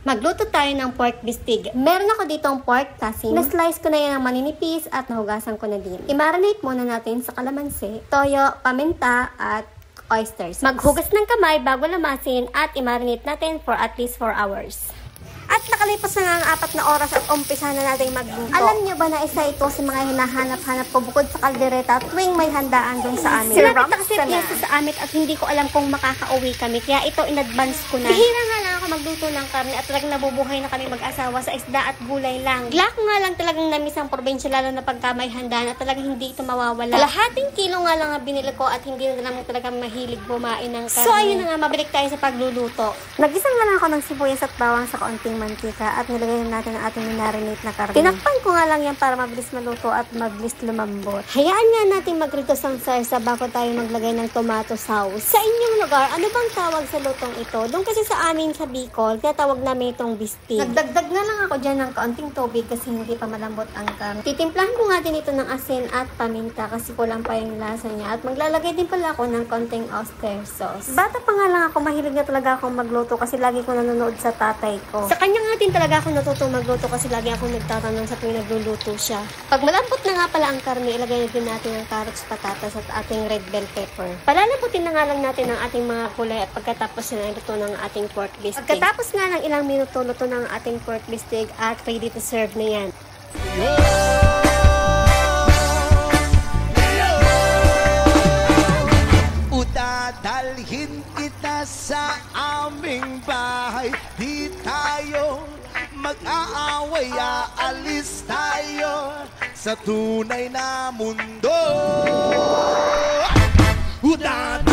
Magluto tayo ng pork bistig. Meron ako dito ang pork casing. Na-slice ko na yan ng maninipis at nahugasan ko na din. I-marinate muna natin sa kalamansi, toyo, paminta at oysters. Maghugas ng kamay bago lamasin at i-marinate natin for at least 4 hours. At nakalipas na nga ang 4 na oras at umpisa na natin magluto. Alam niyo ba na isa ito sa mga hinahanap-hanap ko bukod sa kaldereta tuwing may handaan doon sa amin? Sinabit kasi piyesta sa amin at hindi ko alam kung makakauwi kami. Kaya ito in advance ko na. Bihira nga lang ako magluto ng karne at talagang nabubuhay na kami mag-asawa sa isda at gulay lang. Glak nga lang talagang namis ang probinsya lalo na pagka may handaan at talagang hindi ito mawawala. Kalahating kilo nga lang ang binili ko at hindi na naman talagang mahilig bumain ng karne. So ayun na nga, mabalik tayo sa pagluluto. Nag-isa nga lang ako ng sibuyas at bawang sa kaunting mantika at nilagay na natin ang ating marinate na karne. Tinakpan ko nga lang yan para mabilis maluto at mabilis lumambot. Hayaan nga natin magrito ng salsa bago tayo maglagay ng tomato sauce. Sa inyong lugar, ano bang tawag sa lutong ito? Doon kasi sa amin sa Bicol, tinatawag namin itong bistig. Nagdagdag na lang ako dyan ng kaunting tubig kasi hindi pa malambot ang karne. Titimplahan ko nga din ito ng asin at paminta kasi kulang pa yung lasa niya. At maglalagay din pala ako ng konting oyster sauce. Bata pa nga lang ako, mahilig na talaga akong magluto kasi lagi ko nanonood sa tatay ko. Sa kanya nga din talaga ako natutong magluto kasi lagi akong nagtatanong sa tuwing nagluluto siya. Pag malambot na nga pala ang karne, ilagay na din natin ang carrots, patatas at ating red bell pepper. Palalambutin na nga lang natin ang ating mga kulay at pagkatapos na luto ng ating pork bistig. Pagkatapos nga ng ilang minuto, luto ng ating pork bistig at ready to serve na yan. Udadalhin kita sa aming bahay, di tayo mag-aaway, aalis tayo sa tunay na mundo. Udadalhin